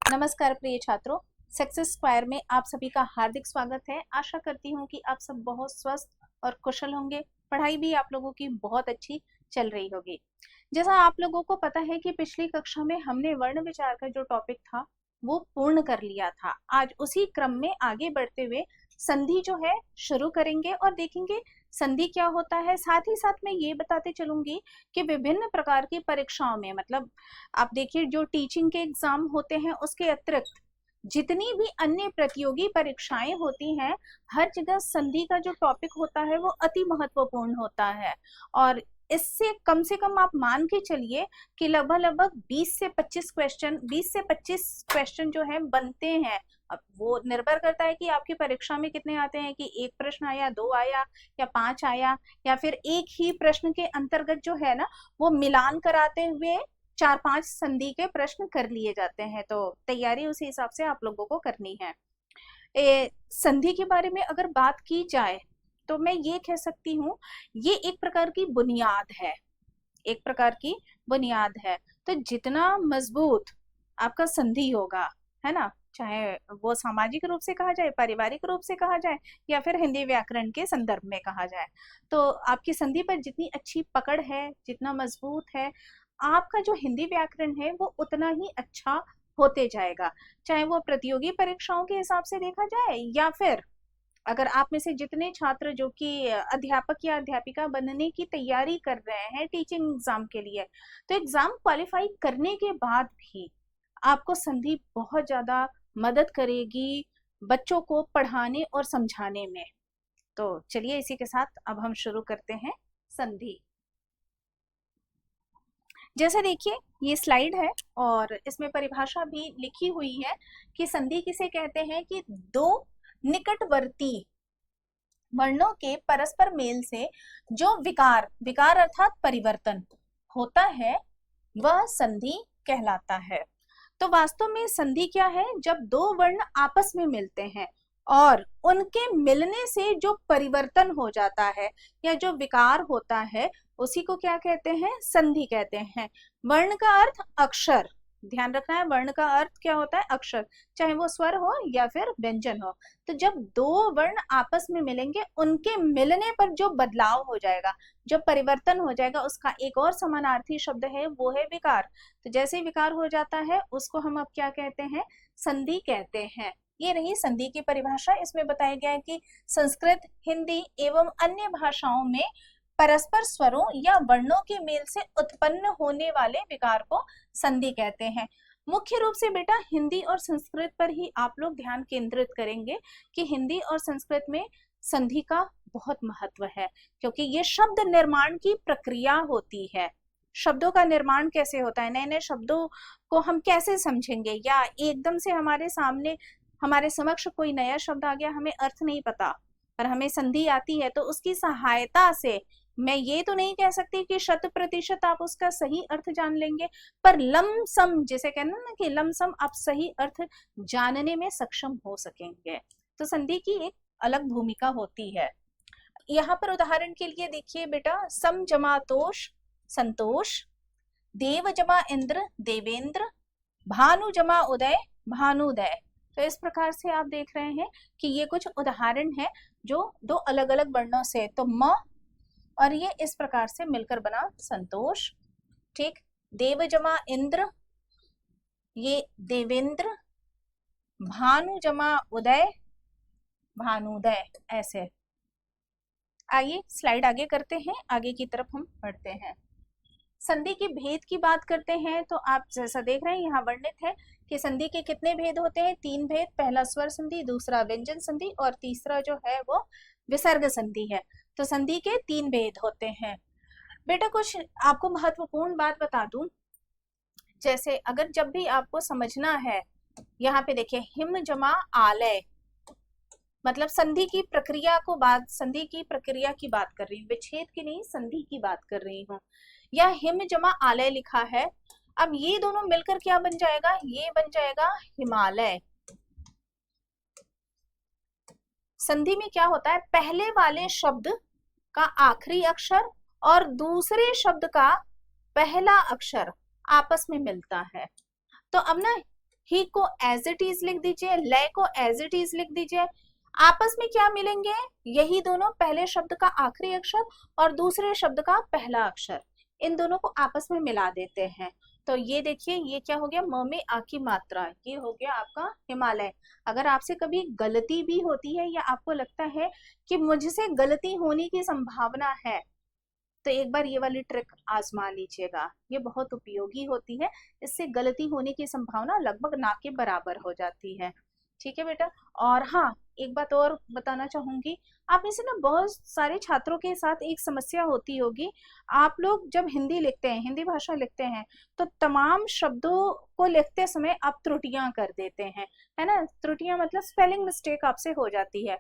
नमस्कार प्रिय छात्रों, सक्सेस स्क्वायर में आप सभी का हार्दिक स्वागत है। आशा करती हूँ कि आप सब बहुत स्वस्थ और कुशल होंगे। पढ़ाई भी आप लोगों की बहुत अच्छी चल रही होगी। जैसा आप लोगों को पता है कि पिछली कक्षा में हमने वर्ण विचार का जो टॉपिक था वो पूर्ण कर लिया था। आज उसी क्रम में आगे बढ़ते हुए संधि जो है शुरू करेंगे और देखेंगे संधि क्या होता है। साथ ही साथ मैं ये बताते चलूंगी कि विभिन्न प्रकार की परीक्षाओं में, मतलब आप देखिए जो टीचिंग के एग्जाम होते हैं उसके अतिरिक्त जितनी भी अन्य प्रतियोगी परीक्षाएं होती हैं, हर जगह संधि का जो टॉपिक होता है वो अति महत्वपूर्ण होता है। और इससे कम से कम आप मान के चलिए कि लगभग 20 से 25 क्वेश्चन जो है बनते हैं। अब वो निर्भर करता है कि आपकी परीक्षा में कितने आते हैं, कि एक प्रश्न आया, दो आया या पांच आया, या फिर एक ही प्रश्न के अंतर्गत जो है ना वो मिलान कराते हुए 4-5 संधि के प्रश्न कर लिए जाते हैं। तो तैयारी उसी हिसाब से आप लोगों को करनी है। संधि के बारे में अगर बात की जाए तो मैं ये कह सकती हूँ ये एक प्रकार की बुनियाद है, एक प्रकार की बुनियाद है। तो जितना मजबूत आपका संधि होगा, है ना, चाहे वो सामाजिक रूप से कहा जाए, पारिवारिक रूप से कहा जाए या फिर हिंदी व्याकरण के संदर्भ में कहा जाए, तो आपकी संधि पर जितनी अच्छी पकड़ है, जितना मजबूत है, आपका जो हिंदी व्याकरण है वो उतना ही अच्छा होते जाएगा। चाहे वो प्रतियोगी परीक्षाओं के हिसाब से देखा जाए या फिर अगर आप में से जितने छात्र जो कि अध्यापक या अध्यापिका बनने की तैयारी कर रहे हैं टीचिंग एग्जाम के लिए, तो एग्जाम क्वालिफाई करने के बाद भी आपको संधि बहुत ज्यादा मदद करेगी बच्चों को पढ़ाने और समझाने में। तो चलिए इसी के साथ अब हम शुरू करते हैं संधि। जैसे देखिए ये स्लाइड है और इसमें परिभाषा भी लिखी हुई है कि संधि किसे कहते हैं कि दो निकटवर्ती वर्णों के परस्पर मेल से जो विकार विकार अर्थात परिवर्तन होता है वह संधि कहलाता है। तो वास्तव में संधि क्या है? जब दो वर्ण आपस में मिलते हैं और उनके मिलने से जो परिवर्तन हो जाता है या जो विकार होता है उसी को क्या कहते हैं? संधि कहते हैं। वर्ण का अर्थ अक्षर, ध्यान रखना है, वर्ण का अर्थ क्या होता है? अक्षर, चाहे वो स्वर हो या फिर व्यंजन हो। तो जब दो वर्ण आपस में मिलेंगे उनके मिलने पर जो बदलाव हो जाएगा, जो परिवर्तन हो जाएगा, उसका एक और समानार्थी शब्द है वो है विकार। तो जैसे विकार हो जाता है उसको हम अब क्या कहते हैं? संधि कहते हैं। ये रही संधि की परिभाषा। इसमें बताया गया है कि संस्कृत, हिंदी एवं अन्य भाषाओं में परस्पर स्वरों या वर्णों के मेल से उत्पन्न होने वाले विकार को संधि कहते हैं। मुख्य रूप से बेटा हिंदी और संस्कृत पर ही आप लोग ध्यान केंद्रित करेंगे कि हिंदी और संस्कृत में संधि का बहुत महत्व है, क्योंकि ये शब्द निर्माण की प्रक्रिया होती है। शब्दों का निर्माण कैसे होता है, नए नए शब्दों को हम कैसे समझेंगे, या एकदम से हमारे सामने हमारे समक्ष कोई नया शब्द आ गया, हमें अर्थ नहीं पता पर हमें संधि आती है, तो उसकी सहायता से मैं ये तो नहीं कह सकती कि 100% आप उसका सही अर्थ जान लेंगे, पर लमसम, जिसे कहना ना कि लमसम आप सही अर्थ जानने में सक्षम हो सकेंगे। तो संधि की एक अलग भूमिका होती है। यहाँ पर उदाहरण के लिए देखिए बेटा, सम जमा तोष संतोष, देव जमा इंद्र देवेंद्र, भानु जमा उदय भानुदय। तो इस प्रकार से आप देख रहे हैं कि ये कुछ उदाहरण है जो दो अलग अलग वर्णों से, तो म और ये इस प्रकार से मिलकर बना संतोष। ठीक, देव जमा इंद्र ये देवेंद्र, भानु जमा उदय भानुदय। ऐसे आइए स्लाइड आगे करते हैं, आगे की तरफ हम बढ़ते हैं। संधि की भेद की बात करते हैं तो आप जैसा देख रहे हैं यहाँ वर्णित है कि संधि के कितने भेद होते हैं? 3 भेद। पहला स्वर संधि, दूसरा व्यंजन संधि और तीसरा जो है वो विसर्ग संधि है। तो संधि के 3 भेद होते हैं। बेटा कुछ आपको महत्वपूर्ण बात बता दूं, जैसे अगर जब भी आपको समझना है, यहाँ पे देखिए हिम जमा आलय, मतलब संधि की प्रक्रिया को संधि की प्रक्रिया की बात कर रही हूँ, विच्छेद की नहीं, संधि की बात कर रही हूँ। या हिम जमा आलय लिखा है, अब ये दोनों मिलकर क्या बन जाएगा? ये बन जाएगा हिमालय। संधि में क्या होता है? पहले वाले शब्द का आखिरी अक्षर और दूसरे शब्द का पहला अक्षर आपस में मिलता है। तो अब ना ही को एज इट इज लिख दीजिए, लय को एज इट इज लिख दीजिए। आपस में क्या मिलेंगे, यही दोनों, पहले शब्द का आखिरी अक्षर और दूसरे शब्द का पहला अक्षर, इन दोनों को आपस में मिला देते हैं। तो ये देखिए, ये क्या हो गया, म में आ की मात्रा, ये हो गया आपका हिमालय। अगर आपसे कभी गलती भी होती है या आपको लगता है कि मुझसे गलती होने की संभावना है, तो एक बार ये वाली ट्रिक आजमा लीजिएगा, ये बहुत उपयोगी होती है। इससे गलती होने की संभावना लगभग ना के बराबर हो जाती है। ठीक है बेटा। और हाँ, एक बात और बताना चाहूंगी, आप में से ना बहुत सारे छात्रों के साथ एक समस्या होती होगी, आप लोग जब हिंदी लिखते हैं, हिंदी भाषा लिखते हैं, तो तमाम शब्दों को लिखते समय आप त्रुटियां कर देते हैं, है ना। त्रुटियां मतलब स्पेलिंग मिस्टेक आपसे हो जाती है।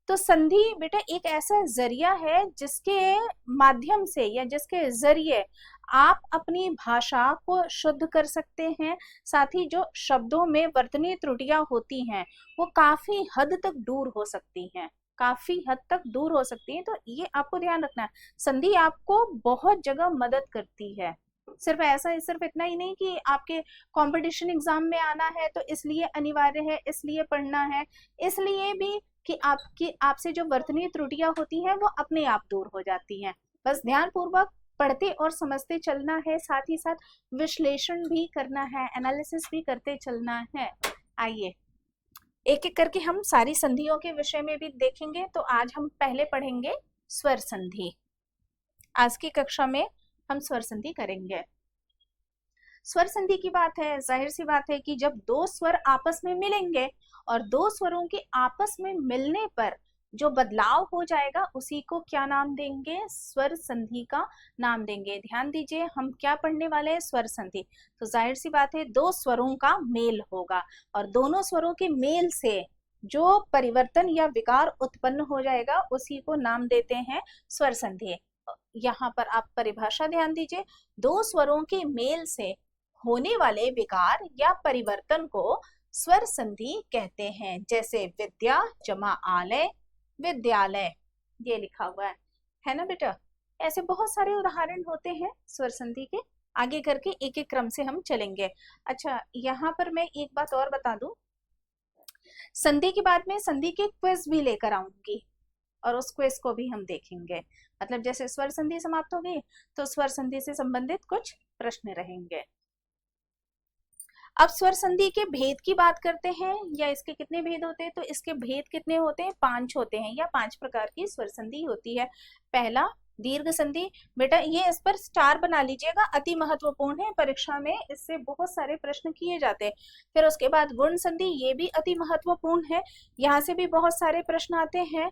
तो संधि बेटा एक ऐसा जरिया है जिसके माध्यम से या जिसके जरिए आप अपनी भाषा को शुद्ध कर सकते हैं, साथ ही जो शब्दों में वर्तनीय त्रुटियां होती हैं वो काफी हद तक दूर हो सकती हैं, काफी हद तक दूर हो सकती हैं। तो ये आपको ध्यान रखना है, संधि आपको बहुत जगह मदद करती है। सिर्फ इतना ही नहीं कि आपके कंपटीशन एग्जाम में आना है तो इसलिए अनिवार्य है, इसलिए पढ़ना है, इसलिए भी कि आपसे जो वर्तनीय त्रुटियां होती हैं वो अपने आप दूर हो जाती हैं। बस ध्यान पूर्वक पढ़ते और समझते चलना है, साथ ही साथ विश्लेषण भी करना है, एनालिसिस भी करते चलना है। आइए एक एक करके हम सारी संधियों के विषय में भी देखेंगे। तो आज हम पहले पढ़ेंगे स्वर संधि। आज की कक्षा में हम स्वर संधि करेंगे। स्वर संधि की बात है, जाहिर सी बात है कि जब दो स्वर आपस में मिलेंगे और दो स्वरों के आपस में मिलने पर जो बदलाव हो जाएगा उसी को क्या नाम देंगे, स्वर संधि का नाम देंगे। ध्यान दीजिए, हम क्या पढ़ने वाले हैं, स्वर संधि। तो जाहिर सी बात है दो स्वरों का मेल होगा और दोनों स्वरों के मेल से जो परिवर्तन या विकार उत्पन्न हो जाएगा उसी को नाम देते हैं स्वर संधि। यहाँ पर आप परिभाषा ध्यान दीजिए, दो स्वरों के मेल से होने वाले विकार या परिवर्तन को स्वर संधि कहते हैं। जैसे विद्या जमा आलय, विद्यालय, ये लिखा हुआ है ना बेटा। ऐसे बहुत सारे उदाहरण होते हैं स्वर संधि के। आगे करके एक एक क्रम से हम चलेंगे। अच्छा, यहाँ पर मैं एक बात और बता दूं, संधि के बाद में संधि के क्विज भी लेकर आऊंगी और उस क्विज को भी हम देखेंगे। मतलब जैसे स्वर संधि समाप्त होगी तो स्वर संधि से संबंधित कुछ प्रश्न रहेंगे। अब स्वर संधि के भेद की बात करते हैं, या इसके कितने भेद होते हैं, तो इसके भेद कितने होते हैं, 5 होते हैं, या 5 प्रकार की स्वर संधि होती है। पहला दीर्घ संधि, बेटा ये इस पर स्टार बना लीजिएगा, अति महत्वपूर्ण है, परीक्षा में इससे बहुत सारे प्रश्न किए जाते हैं। फिर उसके बाद गुण संधि, ये भी अति महत्वपूर्ण है, यहाँ से भी बहुत सारे प्रश्न आते हैं।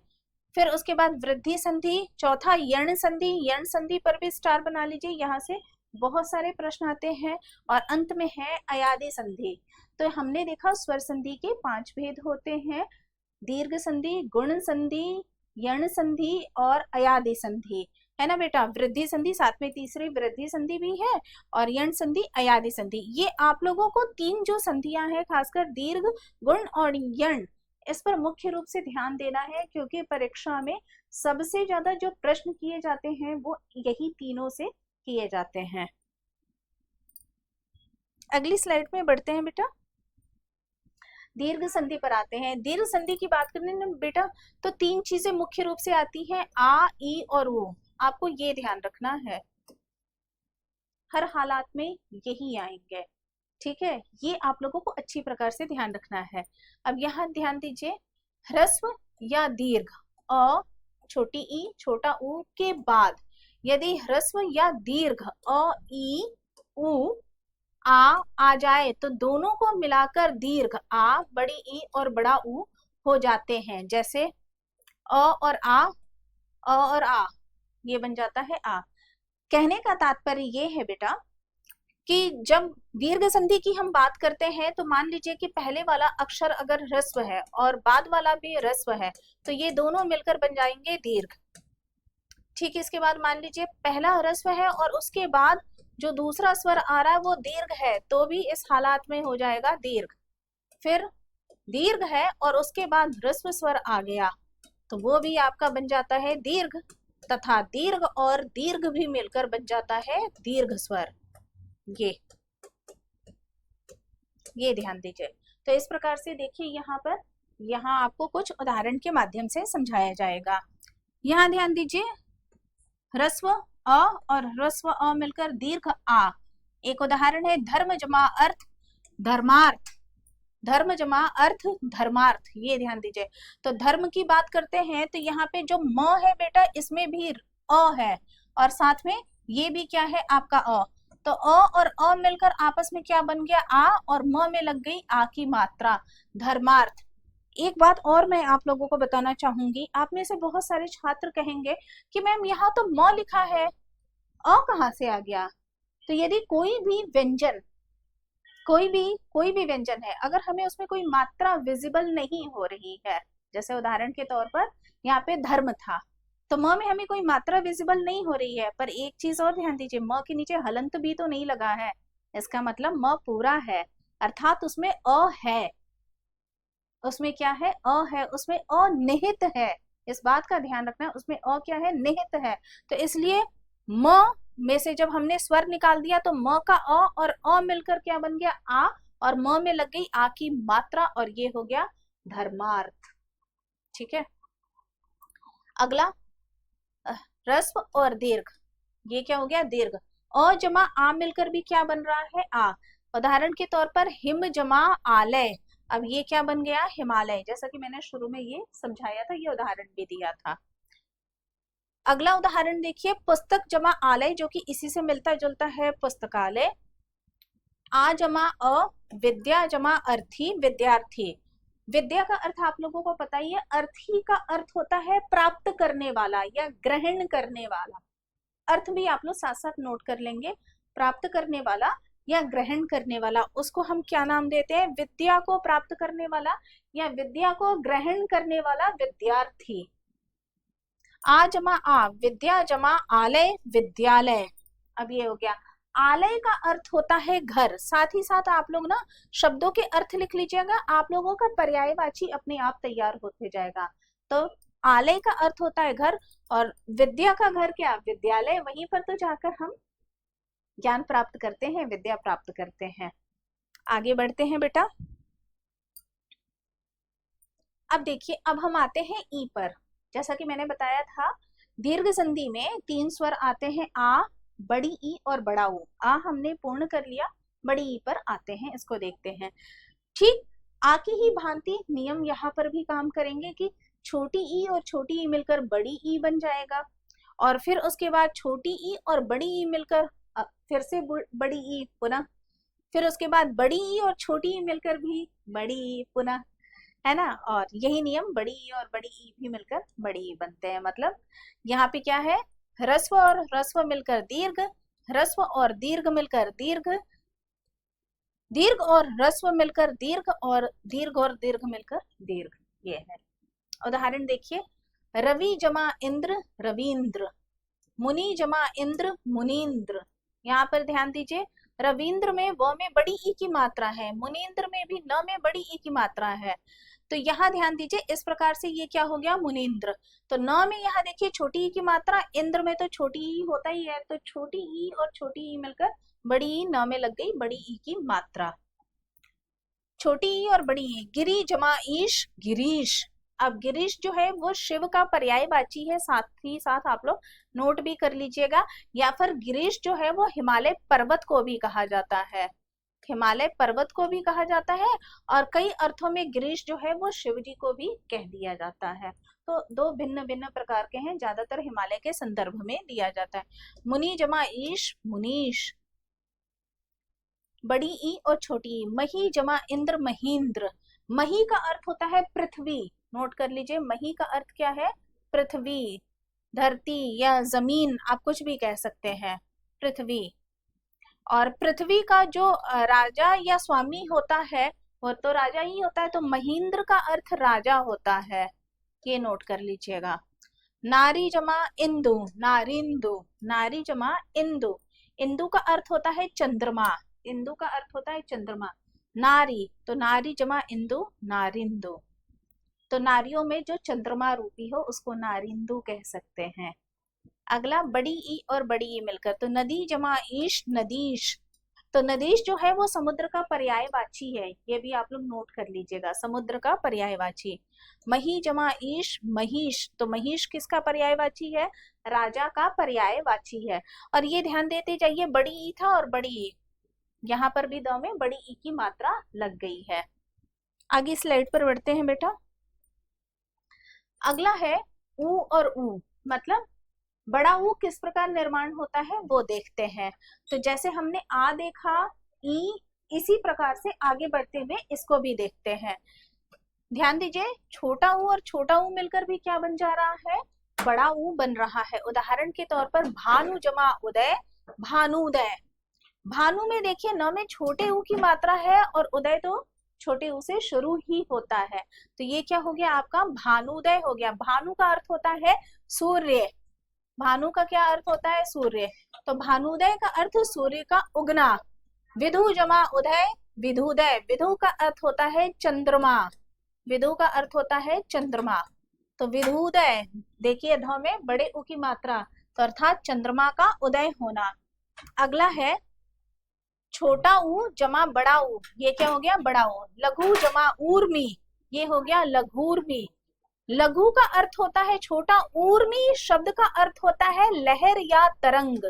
फिर उसके बाद वृद्धि संधि, चौथा यण संधि, यण संधि पर भी स्टार बना लीजिए, यहाँ से बहुत सारे प्रश्न आते हैं। और अंत में है अयादि संधि। तो हमने देखा स्वर संधि के 5 भेद होते हैं, दीर्घ संधि, गुण संधि, यण संधि और अयादि संधि, है ना बेटा। वृद्धि संधि, साथ में तीसरी वृद्धि संधि भी है, और यण संधि, अयादि संधि। ये आप लोगों को 3 जो संधियां हैं, खासकर दीर्घ, गुण और यण, इस पर मुख्य रूप से ध्यान देना है, क्योंकि परीक्षा में सबसे ज्यादा जो प्रश्न किए जाते हैं वो यही तीनों से किए जाते हैं। अगली स्लाइड में बढ़ते हैं बेटा, दीर्घ संधि पर आते हैं। दीर्घ संधि की बात करने में बेटा तो 3 चीजें मुख्य रूप से आती हैं, आ, ई और ऊ। आपको ये ध्यान रखना है, हर हालात में यही आएंगे, ठीक है। ये आप लोगों को अच्छी प्रकार से ध्यान रखना है। अब यहाँ ध्यान दीजिए, ह्रस्व या दीर्घ अ, छोटी ई, छोटा ऊ के बाद यदि ह्रस्व या दीर्घ अ, ई, उ, आ जाए तो दोनों को मिलाकर दीर्घ आ, बड़ी ई और बड़ा ऊ हो जाते हैं। जैसे अ और आ, ये बन जाता है आ। कहने का तात्पर्य ये है बेटा कि जब दीर्घ संधि की हम बात करते हैं तो मान लीजिए कि पहले वाला अक्षर अगर ह्रस्व है और बाद वाला भी ह्रस्व है, तो ये दोनों मिलकर बन जाएंगे दीर्घ। ठीक है, इसके बाद मान लीजिए पहला ह्रस्व है और उसके बाद जो दूसरा स्वर आ रहा है वो दीर्घ है, तो भी इस हालात में हो जाएगा दीर्घ। फिर दीर्घ है और उसके बाद ह्रस्व स्वर आ गया तो वो भी आपका बन जाता है दीर्घ, तथा दीर्घ और दीर्घ भी मिलकर बन जाता है दीर्घ स्वर। ये ये ध्यान दीजिए। तो इस प्रकार से देखिए यहाँ पर, यहाँ आपको कुछ उदाहरण के माध्यम से समझाया जाएगा। यहाँ ध्यान दीजिए, ह्रस्व अ और ह्रस्व अ मिलकर दीर्घ आ। एक उदाहरण है धर्म जमा अर्थ धर्मार्थ, धर्म जमा अर्थ धर्मार्थ, ये ध्यान दीजिए। तो धर्म की बात करते हैं तो यहाँ पे जो म है बेटा, इसमें भी अ है और साथ में ये भी क्या है आपका अ। तो अ और अ मिलकर आपस में क्या बन गया, आ, और म में लग गई आ की मात्रा, धर्मार्थ। एक बात और मैं आप लोगों को बताना चाहूंगी, आप में से बहुत सारे छात्र कहेंगे कि मैम यहाँ तो म लिखा है, अ कहाँ से आ गया। तो यदि कोई भी व्यंजन, कोई भी व्यंजन है, अगर हमें उसमें कोई मात्रा विजिबल नहीं हो रही है, जैसे उदाहरण के तौर पर यहाँ पे धर्म था, तो म में हमें कोई मात्रा विजिबल नहीं हो रही है, पर एक चीज और ध्यान दीजिए, म के नीचे हलंत भी तो नहीं लगा है, इसका मतलब म पूरा है, अर्थात उसमें अ है, उसमें क्या है, अ है, उसमें अ निहित है। इस बात का ध्यान रखना, उसमें अ क्या है, निहित है। तो इसलिए म में से जब हमने स्वर निकाल दिया तो म का अ और अ मिलकर क्या बन गया, आ, और म में लग गई आ की मात्रा और ये हो गया धर्मार्थ। ठीक है, अगला ह्रस्व और दीर्घ, ये क्या हो गया, दीर्घ। अ जमा आ मिलकर भी क्या बन रहा है, आ। उदाहरण के तौर पर हिम जमा आलय, अब ये क्या बन गया, हिमालय, जैसा कि मैंने शुरू में ये समझाया था, ये उदाहरण भी दिया था। अगला उदाहरण देखिए, पुस्तक जमा आलय, जो कि इसी से मिलता जुलता है, पुस्तकालय। आ जमा अ, विद्या जमा अर्थी, विद्यार्थी। विद्या का अर्थ आप लोगों को पता ही है, अर्थी का अर्थ होता है प्राप्त करने वाला या ग्रहण करने वाला। अर्थ भी आप लोग साथ साथ नोट कर लेंगे, प्राप्त करने वाला या ग्रहण करने वाला, उसको हम क्या नाम देते हैं, विद्या को प्राप्त करने वाला या विद्या को ग्रहण करने वाला विद्यार्थी। आ जमा आ, विद्या जमा आलय, विद्यालय। अब ये हो गया, आलय का अर्थ होता है घर, साथ ही साथ आप लोग ना शब्दों के अर्थ लिख लीजिएगा, आप लोगों का पर्यायवाची अपने आप तैयार होते जाएगा। तो आलय का अर्थ होता है घर, और विद्या का घर क्या, विद्यालय, वहीं पर तो जाकर हम ज्ञान प्राप्त करते हैं, विद्या प्राप्त करते हैं। आगे बढ़ते हैं बेटा। अब देखिए, अब हम आते हैं ई पर। जैसा कि मैंने बताया था, दीर्घ संधि में 3 स्वर आते हैं, आ, बड़ी ई और बड़ा ऊ। आ हमने पूर्ण कर लिया, बड़ी ई पर आते हैं, इसको देखते हैं। ठीक, आ की ही भांति नियम यहाँ पर भी काम करेंगे कि छोटी ई और छोटी ई मिलकर बड़ी ई बन जाएगा, और फिर उसके बाद छोटी ई और बड़ी ई मिलकर फिर से बड़ी ई पुनः, फिर उसके बाद बड़ी ई और छोटी ई मिलकर भी बड़ी ई पुनः, है ना। और यही नियम बड़ी ई और बड़ी ई भी मिलकर बड़ी ई बनते हैं। मतलब यहाँ पे क्या है, ह्रस्व और ह्रस्व मिलकर दीर्घ, ह्रस्व और दीर्घ मिलकर दीर्घ, दीर्घ और ह्रस्व मिलकर दीर्घ, और दीर्घ मिलकर दीर्घ, ये है। उदाहरण देखिए, रवि जमा इंद्र, रवींद्र। मुनि जमा इंद्र, मुनीन्द्र। यहाँ पर ध्यान दीजिए, रविंद्र में व में बड़ी ई की मात्रा है, मुनीन्द्र में भी न में बड़ी ई की मात्रा है। तो यहाँ ध्यान दीजिए, इस प्रकार से ये क्या हो गया, मुनीन्द्र। तो न में यहाँ देखिए छोटी ई की मात्रा, इंद्र में तो छोटी ई होता ही है, तो छोटी ई और छोटी ई मिलकर बड़ी ई, न में लग गई बड़ी ई की मात्रा, छोटी ई और बड़ी ई। गिरी जमा ईश, गिरीश। अब गिरीश जो है वो शिव का पर्यायवाची है, साथ ही साथ आप लोग नोट भी कर लीजिएगा। या फिर गिरीश जो है वो हिमालय पर्वत को भी कहा जाता है, हिमालय पर्वत को भी कहा जाता है, और कई अर्थों में गिरीश जो है वो शिव जी को भी कह दिया जाता है। तो दो भिन्न भिन्न प्रकार के हैं, ज्यादातर हिमालय के संदर्भ में दिया जाता है। मुनि जमा ईश, मुनीश। बड़ी ई और छोटी ई, मही जमा इंद्र, महींद्र। मही का अर्थ होता है पृथ्वी, नोट कर लीजिए, मही का अर्थ क्या है, पृथ्वी, धरती या जमीन, आप कुछ भी कह सकते हैं, पृथ्वी। और पृथ्वी का जो राजा या स्वामी होता है वो तो राजा ही होता है, तो महींद्र का अर्थ राजा होता है, ये नोट कर लीजिएगा। नारी जमा इंदु, नारिंदु। नारी जमा इंदु, इंदु का अर्थ होता है चंद्रमा, इंदु का अर्थ होता है चंद्रमा। नारी, तो नारी जमा इंदु, नारिंदु। तो नारियों में जो चंद्रमा रूपी हो उसको नारिंदु कह सकते हैं। अगला बड़ी ई और बड़ी ई मिलकर, तो नदी जमा ईश, नदीश। तो नदीश जो है वो समुद्र का पर्यायवाची है, ये भी आप लोग नोट कर लीजिएगा, समुद्र का पर्यायवाची। मही जमा ईश, महिष, तो महिष किसका पर्यायवाची है? राजा का पर्यायवाची है। और ये ध्यान देते जाइए, बड़ी ई था और बड़ी ई, यहाँ पर भी द में बड़ी ई की मात्रा लग गई है। आगे स्लाइड पर बढ़ते हैं बेटा। अगला है ऊ और ऊ, मतलब बड़ा ऊ किस प्रकार निर्माण होता है वो देखते हैं। तो जैसे हमने आ देखा, ई, इसी प्रकार से आगे बढ़ते हुए इसको भी देखते हैं। ध्यान दीजिए, छोटा ऊ और छोटा ऊ मिलकर भी क्या बन जा रहा है? बड़ा ऊ बन रहा है। उदाहरण के तौर पर भानु जमा उदय, भानुदय। भानु में देखिए न में छोटे ऊ की मात्रा है और उदय तो छोटे ऊ से शुरू ही होता है, तो ये क्या हो गया आपका? भानुदय हो गया। भानु का अर्थ होता है सूर्य, भानु का क्या अर्थ होता है? सूर्य। तो भानुदय का अर्थ सूर्य का उगना। विधु जमा उदय, विधुदय। विधु का अर्थ होता है चंद्रमा, विधु का अर्थ होता है चंद्रमा। तो विधुदय, देखिए ध में बड़े ऊ की मात्रा, तो अर्थात चंद्रमा का उदय होना। अगला है छोटा ऊ जमा बड़ा ऊ, ये क्या हो गया? बड़ा ऊ। लघु जमा ऊर्मी, ये हो गया लघूर्मी। लघु का अर्थ होता है छोटा, ऊर्मी शब्द का अर्थ होता है लहर या तरंग।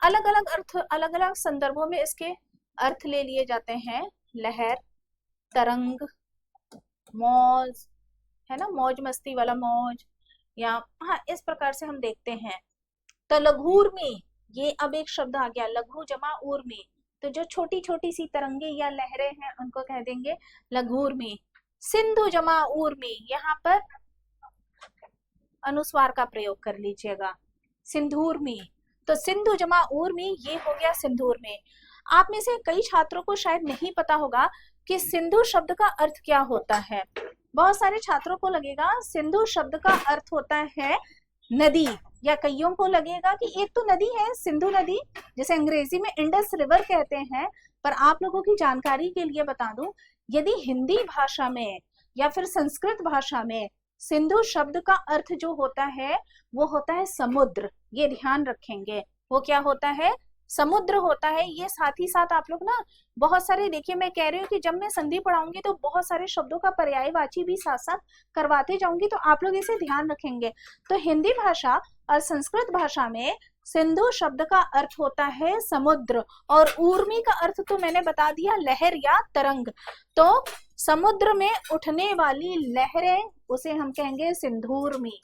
अलग अलग अर्थ, अलग अलग संदर्भों में इसके अर्थ ले लिए जाते हैं। लहर, तरंग, मौज, है ना, मौज मस्ती वाला मौज, या हाँ इस प्रकार से हम देखते हैं। तो लघूर्मी, ये अब एक शब्द आ गया, लघु जमा ऊर्मी। तो जो छोटी छोटी सी तरंगे या लहरें हैं उनको कह देंगे लघूर्मी। सिंधु जमा ऊर्मी, यहाँ पर अनुस्वार का प्रयोग कर लीजिएगा, सिंधूर्मी। तो सिंधु जमा ऊर्मी, ये हो गया सिंधूर्मी। आप में से कई छात्रों को शायद नहीं पता होगा कि सिंधु शब्द का अर्थ क्या होता है। बहुत सारे छात्रों को लगेगा सिंधु शब्द का अर्थ होता है नदी, या कईयों को लगेगा कि एक तो नदी है सिंधु नदी, जिसे अंग्रेजी में इंडस रिवर कहते हैं। पर आप लोगों की जानकारी के लिए बता दूं, यदि हिंदी भाषा में या फिर संस्कृत भाषा में सिंधु शब्द का अर्थ जो होता है वो होता है समुद्र। ये ध्यान रखेंगे, वो क्या होता है? समुद्र होता है। ये साथ ही साथ आप लोग ना बहुत सारे, देखिए मैं कह रही हूँ कि जब मैं संधि पढ़ाऊंगी तो बहुत सारे शब्दों का पर्यायवाची भी साथ साथ करवाते जाऊंगी, तो आप लोग इसे ध्यान रखेंगे। तो हिंदी भाषा और संस्कृत भाषा में सिंधु शब्द का अर्थ होता है समुद्र, और ऊर्मी का अर्थ तो मैंने बता दिया, लहर या तरंग। तो समुद्र में उठने वाली लहरें, उसे हम कहेंगे सिंधूर्मी।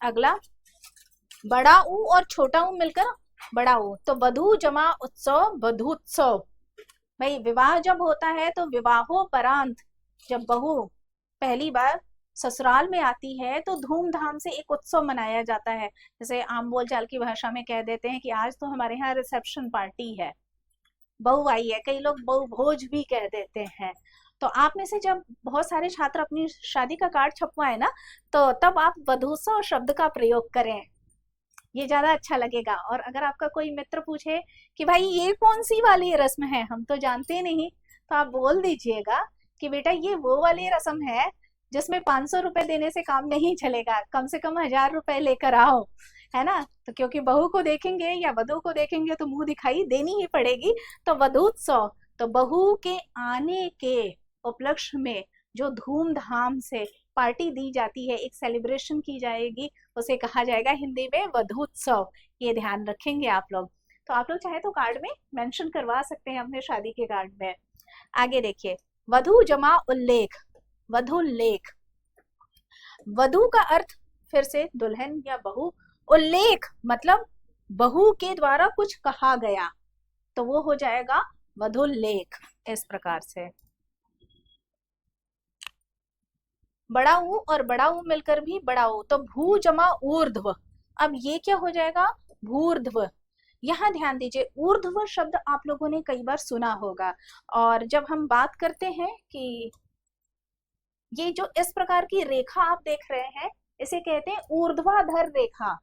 अगला बड़ा ऊ और छोटा ऊ मिलकर बड़ा ऊ, तो वधू जमा उत्सव, वधूत्सव। भाई विवाह जब होता है तो विवाहोपरांत जब बहू पहली बार ससुराल में आती है तो धूमधाम से एक उत्सव मनाया जाता है। जैसे आम बोलचाल की भाषा में कह देते हैं कि आज तो हमारे यहाँ रिसेप्शन पार्टी है, बहू आई है। कई लोग बहू भोज भी कह देते हैं। तो आप में से जब बहुत सारे छात्र अपनी शादी का कार्ड छपवाए ना, तो तब आप वधूत्सव शब्द का प्रयोग करें, ये ज्यादा अच्छा लगेगा। और अगर आपका कोई मित्र पूछे कि भाई ये कौन सी वाली रस्म है, हम तो जानते नहीं, तो आप बोल दीजिएगा कि बेटा ये वो वाली रस्म है जिसमें 500 रुपए देने से काम नहीं चलेगा, कम से कम 1000 रुपए लेकर आओ, है ना। तो क्योंकि बहू को देखेंगे या वधू को देखेंगे तो मुंह दिखाई देनी ही पड़ेगी। तो वधूत्सव, तो बहू के आने के उपलक्ष्य में जो धूमधाम से पार्टी दी जाती है, एक सेलिब्रेशन की जाएगी, उसे कहा जाएगा हिंदी में वधूत्सव। ये ध्यान रखेंगे आप लोग। तो आप लोग चाहे तो कार्ड में मेंशन करवा सकते हैं अपने शादी के कार्ड में। आगे देखिए, वधू जमा उल्लेख, वधुल्लेख। वधू का अर्थ फिर से दुल्हन या बहू, उल्लेख मतलब बहू के द्वारा कुछ कहा गया, तो वो हो जाएगा वधुल्लेख। इस प्रकार से बड़ा ऊ और बड़ा ऊ मिलकर भी बड़ा ऊ, तो भू जमा ऊर्ध्व। अब ये क्या हो जाएगा? भूर्ध्व। यहाँ ध्यान दीजिए, ऊर्ध्व शब्द आप लोगों ने कई बार सुना होगा, और जब हम बात करते हैं कि ये जो इस प्रकार की रेखा आप देख रहे हैं, इसे कहते हैं ऊर्ध्वाधर रेखा,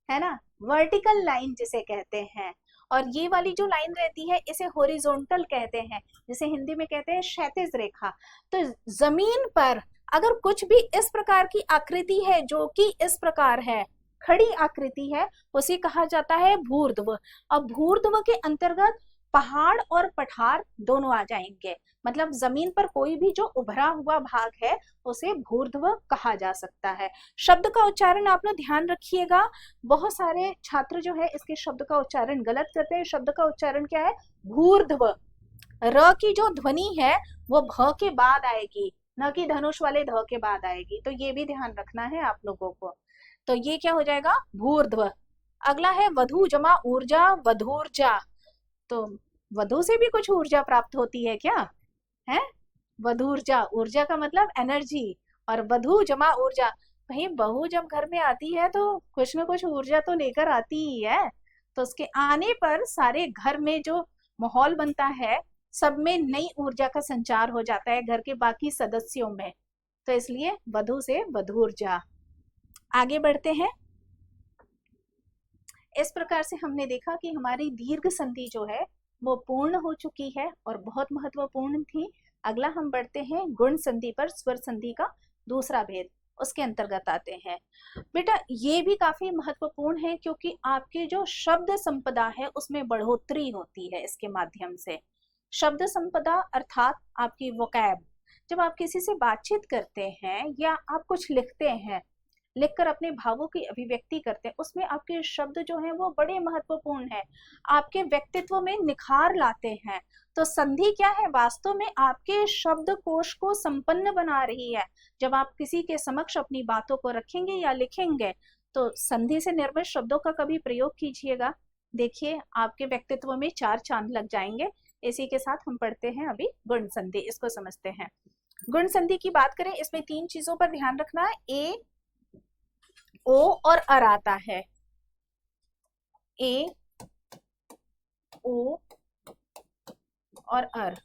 है ना, वर्टिकल लाइन जिसे कहते हैं। और ये वाली जो लाइन रहती है इसे हॉरिजॉन्टल कहते हैं, जिसे हिंदी में कहते हैं क्षैतिज रेखा। तो जमीन पर अगर कुछ भी इस प्रकार की आकृति है जो कि इस प्रकार है, खड़ी आकृति है उसे कहा जाता है भूर्ध्व। अब भूर्ध्व के अंतर्गत पहाड़ और पठार दोनों आ जाएंगे, मतलब जमीन पर कोई भी जो उभरा हुआ भाग है उसे भूर्ध्व कहा जा सकता है। शब्द का उच्चारण आप लोग ध्यान रखिएगा, बहुत सारे छात्र जो है इसके शब्द का उच्चारण गलत करते हैं। शब्द का उच्चारण क्या है? भूर्ध्व। र की जो ध्वनि है वो भ के बाद आएगी, न कि धनुष वाले ध के बाद आएगी, तो ये भी ध्यान रखना है आप लोगों को। तो ये क्या हो जाएगा? भूर्ध्व। अगला है वधु जमा ऊर्जा, वधूर्जा। तो वधु से भी कुछ ऊर्जा प्राप्त होती है क्या? है वधूर्जा, ऊर्जा का मतलब एनर्जी, और वधु जमा ऊर्जा। भाई बहू जब घर में आती है तो कुछ ना कुछ ऊर्जा तो लेकर आती ही है, तो उसके आने पर सारे घर में जो माहौल बनता है सब में नई ऊर्जा का संचार हो जाता है घर के बाकी सदस्यों में, तो इसलिए वधु से वधूर्जा। आगे बढ़ते हैं। इस प्रकार से हमने देखा कि हमारी दीर्घ संधि जो है वो पूर्ण हो चुकी है और बहुत महत्वपूर्ण थी। अगला हम बढ़ते हैं गुण संधि पर, स्वर संधि का दूसरा भेद, उसके अंतर्गत आते हैं। बेटा ये भी काफी महत्वपूर्ण है क्योंकि आपके जो शब्द संपदा है उसमें बढ़ोतरी होती है इसके माध्यम से। शब्द संपदा अर्थात आपकी वोकैब, जब आप किसी से बातचीत करते हैं या आप कुछ लिखते हैं, लिखकर अपने भावों की अभिव्यक्ति करते हैं, उसमें आपके शब्द जो हैं वो बड़े महत्वपूर्ण है, आपके व्यक्तित्व में निखार लाते हैं। तो संधि क्या है? वास्तव में आपके शब्द कोश को संपन्न बना रही है। जब आप किसी के समक्ष अपनी बातों को रखेंगे या लिखेंगे तो संधि से निर्मित शब्दों का कभी प्रयोग कीजिएगा, देखिए आपके व्यक्तित्व में 4 चांद लग जाएंगे। इसी के साथ हम पढ़ते हैं अभी गुण संधि, इसको समझते हैं। गुण संधि की बात करें, इसमें 3 चीजों पर ध्यान रखना है। ए, ओ और अर आता है। ए, ओ और अर।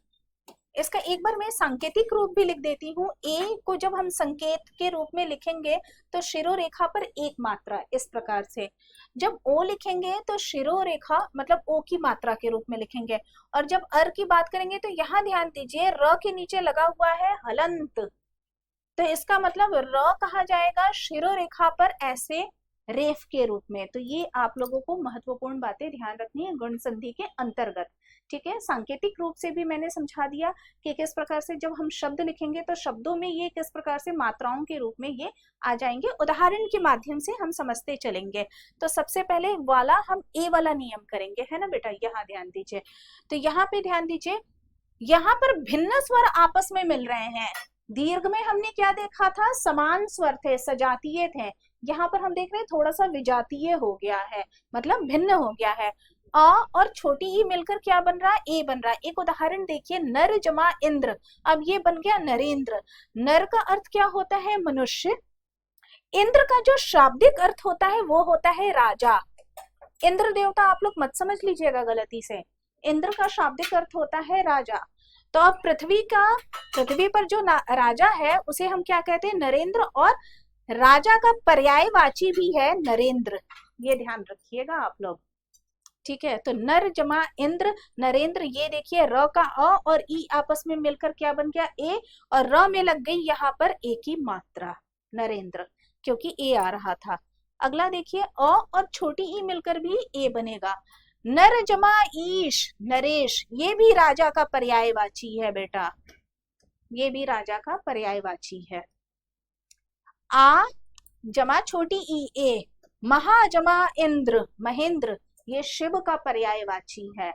इसका एक बार मैं सांकेतिक रूप भी लिख देती हूँ। ए को जब हम संकेत के रूप में लिखेंगे तो शिरोरेखा पर एक मात्रा, इस प्रकार से। जब ओ लिखेंगे तो शिरोरेखा मतलब ओ की मात्रा के रूप में लिखेंगे। और जब अर की बात करेंगे तो यहाँ ध्यान दीजिए, र के नीचे लगा हुआ है हलंत, तो इसका मतलब र कहा जाएगा शिरोरेखा पर ऐसे रेफ के रूप में। तो ये आप लोगों को महत्वपूर्ण बातें ध्यान रखनी है गुण संधि के अंतर्गत। ठीक है, सांकेतिक रूप से भी मैंने समझा दिया कि किस प्रकार से जब हम शब्द लिखेंगे तो शब्दों में ये किस प्रकार से मात्राओं के रूप में ये आ जाएंगे। उदाहरण के माध्यम से हम समझते चलेंगे। तो सबसे पहले वाला हम ए वाला नियम करेंगे, है ना बेटा, यहाँ ध्यान दीजिए। तो यहाँ पे ध्यान दीजिए, यहाँ पर भिन्न स्वर आपस में मिल रहे हैं। दीर्घ में हमने क्या देखा था? समान स्वर थे, सजातीय थे। यहाँ पर हम देख रहे हैं थोड़ा सा विजातीय हो गया है, मतलब भिन्न हो गया है। अ और छोटी ई मिलकर क्या बन रहा है? ए बन रहा है। एक उदाहरण देखिए, नर जमा इंद्र, अब ये बन गया नरेंद्र। नर का अर्थ क्या होता है? मनुष्य। इंद्र का जो शाब्दिक अर्थ होता है वो होता है राजा। इंद्र देवता आप लोग मत समझ लीजिएगा गलती से, इंद्र का शाब्दिक अर्थ होता है राजा। तो अब पृथ्वी पर जो राजा है उसे हम क्या कहते हैं? नरेंद्र। और राजा का पर्यायवाची भी है नरेंद्र, ये ध्यान रखिएगा आप लोग। ठीक है, तो नर जमा इंद्र, नरेंद्र। ये देखिए र का अ और ई आपस में मिलकर क्या बन गया? ए, और र में लग गई यहाँ पर ए की मात्रा, नरेंद्र, क्योंकि ए आ रहा था। अगला देखिए, अ और छोटी ई मिलकर भी ए बनेगा। नर जमा ईश, नरेश, ये भी राजा का पर्यायवाची है बेटा, ये भी राजा का पर्यायवाची है। आ जमा छोटी ई ए, महा जमा इंद्र, महेंद्र, ये शिव का पर्यायवाची है।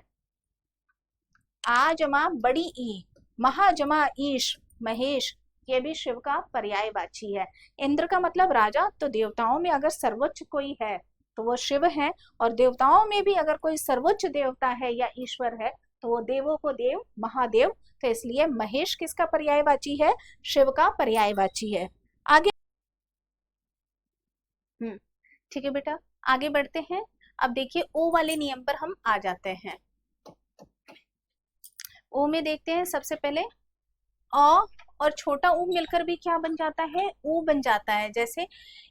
आ जमा बड़ी ई, महा जमा ईश, महेश, ये भी शिव का पर्यायवाची है। इंद्र का मतलब राजा, तो देवताओं में अगर सर्वोच्च कोई है तो वो शिव है, और देवताओं में भी अगर कोई सर्वोच्च देवता है या ईश्वर है तो वो देवों को देव, महादेव। तो इसलिए महेश किसका पर्यायवाची है? शिव का पर्यायवाची है। आगे ठीक है बेटा, आगे बढ़ते हैं। अब देखिए ओ वाले नियम पर हम आ जाते हैं। ओ में देखते हैं सबसे पहले, अ और छोटा ऊ मिलकर भी क्या बन जाता है? ऊ बन जाता है। जैसे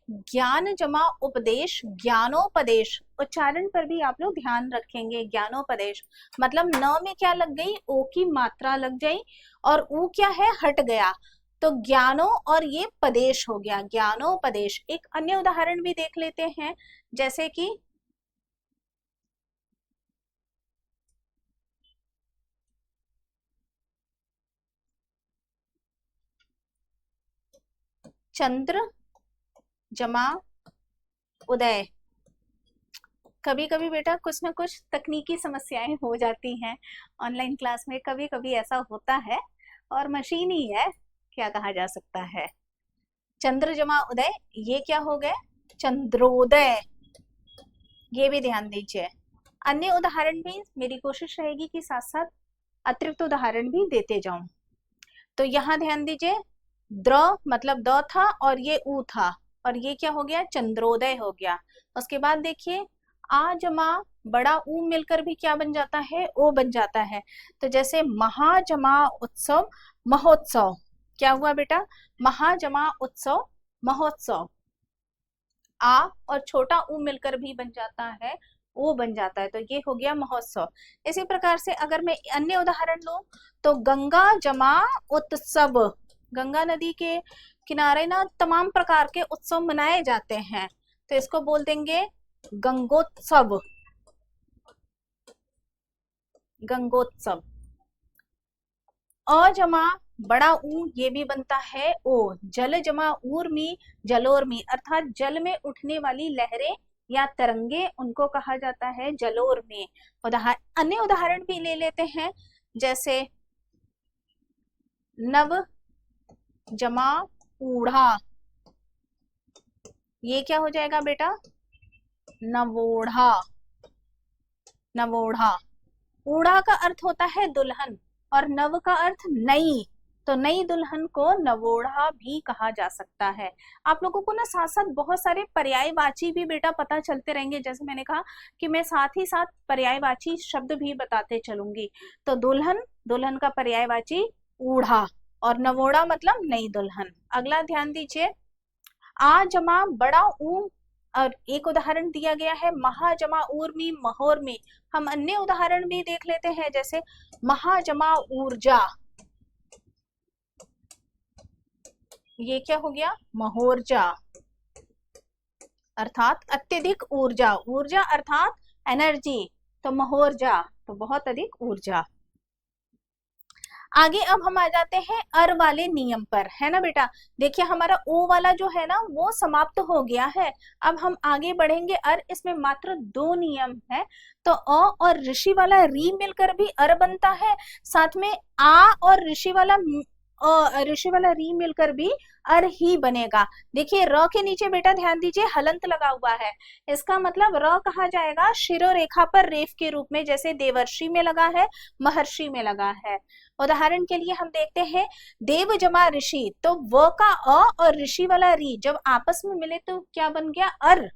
ज्ञान जमा उपदेश, ज्ञानोपदेश। उच्चारण पर भी आप लोग ध्यान रखेंगे, ज्ञानोपदेश मतलब न में क्या लग गई? ओ की मात्रा लग गई, और ऊ क्या है? हट गया। तो ज्ञानो और ये पदेश हो गया, ज्ञानोपदेश। एक अन्य उदाहरण भी देख लेते हैं, जैसे कि चंद्र जमा उदय। कभी कभी बेटा कुछ ना कुछ तकनीकी समस्याएं हो जाती हैं ऑनलाइन क्लास में, कभी कभी ऐसा होता है, और मशीन ही है, क्या कहा जा सकता है। चंद्र जमा उदय, ये क्या हो गए, चंद्रोदय, ये भी ध्यान दीजिए। अन्य उदाहरण भी मेरी कोशिश रहेगी कि साथ साथ अतिरिक्त उदाहरण भी देते जाऊं। तो यहाँ ध्यान दीजिए, द्र मतलब द था और ये ऊ था, और ये क्या हो गया, चंद्रोदय हो गया। उसके बाद देखिए, आ जमा बड़ा ऊ मिलकर भी क्या बन जाता है, ओ बन जाता है। तो जैसे महाजमा उत्सव महोत्सव, क्या हुआ बेटा, महाजमा उत्सव महोत्सव। आ और छोटा ऊ मिलकर भी बन जाता है, ओ बन जाता है, तो ये हो गया महोत्सव। इसी प्रकार से अगर मैं अन्य उदाहरण लूं, तो गंगा जमा उत्सव, गंगा नदी के किनारे ना तमाम प्रकार के उत्सव मनाए जाते हैं, तो इसको बोल देंगे गंगोत्सव, गंगोत्सव। अ जमा बड़ा ऊ, ये भी बनता है ओ। जल जमा ऊर्मी, जलोर्मी, अर्थात जल में उठने वाली लहरें या तरंगे, उनको कहा जाता है जलोर्मी। अन्य उदाहरण भी ले लेते हैं, जैसे नव जमा ऊढ़ा, ये क्या हो जाएगा बेटा, नवोढ़ा, नवोढ़ा। ऊढ़ा का अर्थ होता है दुल्हन, और नव का अर्थ नई, तो नई दुल्हन को नवोढ़ा भी कहा जा सकता है। आप लोगों को ना साथ साथ बहुत सारे पर्यायवाची भी बेटा पता चलते रहेंगे, जैसे मैंने कहा कि मैं साथ ही साथ पर्यायवाची शब्द भी बताते चलूंगी। तो दुल्हन, दुल्हन का पर्यायवाची ऊढ़ा, और नवोढ़ा मतलब नई दुल्हन। अगला ध्यान दीजिए, आ जमा बड़ा ऊ, और एक उदाहरण दिया गया है महाजमा ऊर्मी महोर्मी। हम अन्य उदाहरण भी देख लेते हैं, जैसे महाजमा ऊर्जा, ये क्या हो गया, महोर्जा, अर्थात अत्यधिक ऊर्जा, ऊर्जा अर्थात एनर्जी, तो महोर्जा तो बहुत अधिक ऊर्जा। आगे अब हम आ जाते हैं अर वाले नियम पर, है ना बेटा। देखिए हमारा ओ वाला जो है ना वो समाप्त हो गया है, अब हम आगे बढ़ेंगे अर। इसमें मात्र 2 नियम है, तो अ और ऋषि वाला री मिलकर भी अर बनता है, साथ में आ और ऋषि वाला री मिलकर भी अर ही बनेगा। देखिए र के नीचे बेटा ध्यान दीजिए हलंत लगा हुआ है, इसका मतलब र कहा जाएगा शिरोरेखा पर रेफ के रूप में, जैसे देवर्षि में लगा है, महर्षि में लगा है। उदाहरण के लिए हम देखते हैं देव जमा ऋषि, तो व का अ और ऋषि वाला री जब आपस में मिले तो क्या बन गया, अर,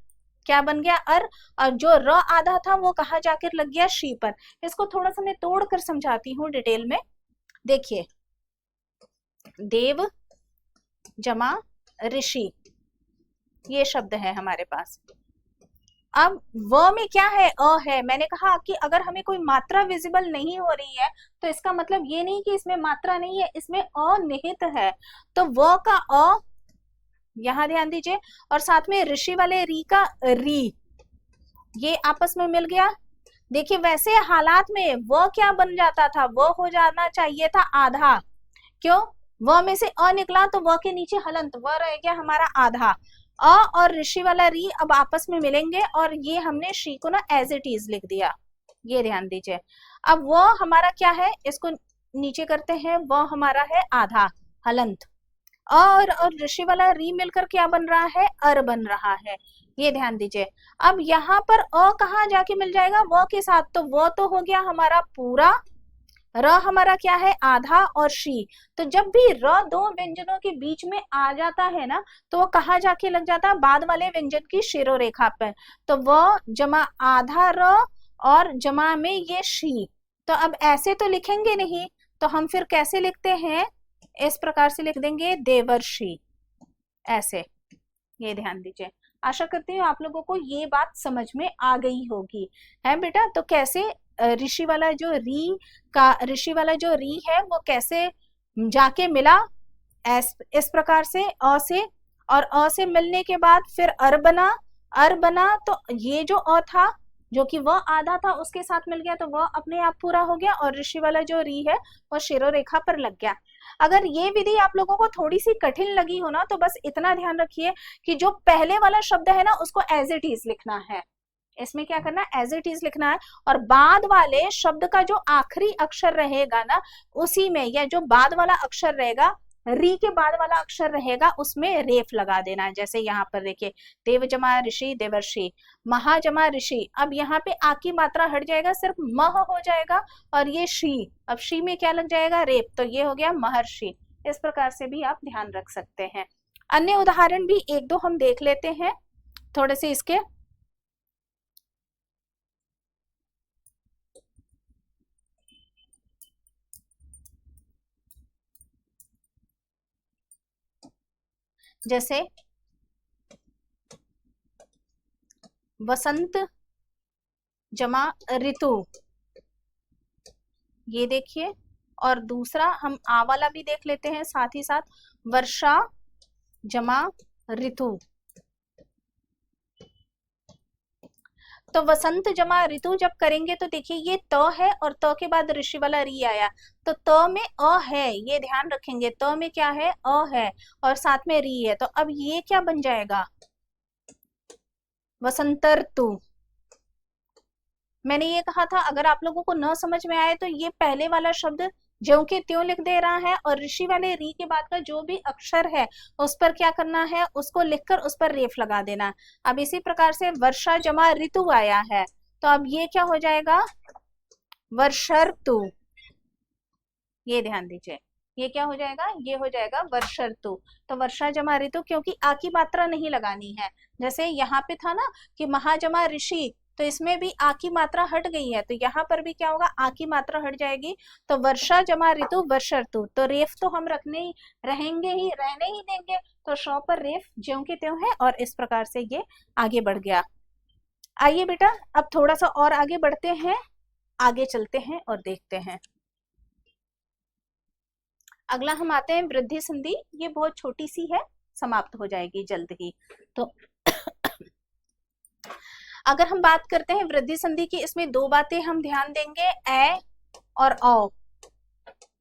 क्या बन गया, अर। और जो र आधा था वो कहा जाकर लग गया शी पर। इसको थोड़ा सा मैं तोड़ कर समझाती हूँ डिटेल में। देखिए देव जमा ऋषि, ये शब्द है हमारे पास। अब व में क्या है, अ है। मैंने कहा कि अगर हमें कोई मात्रा विजिबल नहीं हो रही है तो इसका मतलब ये नहीं कि इसमें मात्रा नहीं है, इसमें अ निहित है। तो व का अ, यहां ध्यान दीजिए, और साथ में ऋषि वाले री का री, ये आपस में मिल गया। देखिए वैसे हालात में व क्या बन जाता था, वो हो जाना चाहिए था आधा, क्यों, व में से अ निकला तो व के नीचे हलंत, व रह गया हमारा आधा। अ और ऋषि वाला री अब आपस में मिलेंगे, और ये हमने शी को ना एज इट इज लिख दिया, ये ध्यान दीजिए। अब वो हमारा क्या है, इसको नीचे करते हैं, वो हमारा है आधा हलंत। और ऋषि वाला री मिलकर क्या बन रहा है, अर बन रहा है, ये ध्यान दीजिए। अब यहाँ पर अ कहाँ जाके मिल जाएगा, वो के साथ, तो वो तो हो गया हमारा पूरा, र हमारा क्या है आधा, और शी। तो जब भी र दो व्यंजनों के बीच में आ जाता है ना, तो वो कहाँ जाके लग जाता है, बाद वाले व्यंजन की शिरोरेखा पर। तो वो जमा आधा र और जमा में ये शी। तो अब ऐसे तो लिखेंगे नहीं, तो हम फिर कैसे लिखते हैं, इस प्रकार से लिख देंगे देवर्षि, ऐसे, ये ध्यान दीजिए। आशा करती हूँ आप लोगों को ये बात समझ में आ गई होगी, है बेटा। तो कैसे ऋषि वाला जो री है वो कैसे जाके मिला इस प्रकार से अ से, और अ से मिलने के बाद फिर अर बना, अर बना तो ये जो अ था जो कि वह आधा था उसके साथ मिल गया तो वह अपने आप पूरा हो गया, और ऋषि वाला जो री है वो शिरो रेखा पर लग गया। अगर ये विधि आप लोगों को थोड़ी सी कठिन लगी हो ना तो बस इतना ध्यान रखिए कि जो पहले वाला शब्द है ना उसको एज इट इज लिखना है, इसमें क्या करना है, एज इट इज लिखना है, और बाद वाले शब्द का जो आखिरी अक्षर रहेगा ना उसी में, या जो बाद वाला अक्षर रहेगा, री के बाद वाला अक्षर रहेगा उसमें रेफ लगा देना है। जैसे यहाँ पर देखिए, देव जमा ऋषि देवर्षि, महा जमा ऋषि, अब यहाँ पे आ की मात्रा हट जाएगा, सिर्फ मह हो जाएगा, और ये शी, अब शी में क्या लग जाएगा, रेप, तो ये हो गया महर्षि। इस प्रकार से भी आप ध्यान रख सकते हैं। अन्य उदाहरण भी एक दो हम देख लेते हैं थोड़े से इसके। जैसे वसंत जमा ऋतु, ये देखिए, और दूसरा हम आ वाला भी देख लेते हैं साथ ही साथ, वर्षा जमा ऋतु। तो वसंत जमा ऋतु जब करेंगे तो देखिए ये त है और त के बाद ऋषि वाला री आया, तो त में अ है, ये ध्यान रखेंगे, त में क्या है, अ है, और साथ में री है, तो अब ये क्या बन जाएगा, वसंतर्तु। मैंने ये कहा था अगर आप लोगों को न समझ में आए तो ये पहले वाला शब्द ज्यों के त्यों लिख दे रहा है, और ऋषि वाले री के बाद का जो भी अक्षर है उस पर क्या करना है, उसको लिखकर उस पर रेफ लगा देना। अब इसी प्रकार से वर्षा जमा ऋतु आया है, तो अब ये क्या हो जाएगा, वर्षर्तु। ये ध्यान दीजिए, ये क्या हो जाएगा, ये हो जाएगा वर्षर्तु। तो वर्षा जमा ऋतु, क्योंकि आ की मात्रा नहीं लगानी है, जैसे यहाँ पे था ना कि महाजमा ऋषि, तो इसमें भी आ की मात्रा हट गई है, तो यहाँ पर भी क्या होगा, आ की मात्रा हट जाएगी, तो वर्षा जमा ऋतु वर्षर्तु। तो रेफ तो हम रखने ही रहेंगे ही, रहने ही देंगे, तो शौ पर रेफ ज्यों के त्यों है, और इस प्रकार से ये आगे बढ़ गया। आइए बेटा अब थोड़ा सा और आगे बढ़ते हैं, आगे चलते हैं और देखते हैं। अगला हम आते हैं वृद्धि संधि, ये बहुत छोटी सी है, समाप्त हो जाएगी जल्द ही। तो अगर हम बात करते हैं वृद्धि संधि की, इसमें दो बातें हम ध्यान देंगे, ए और औ,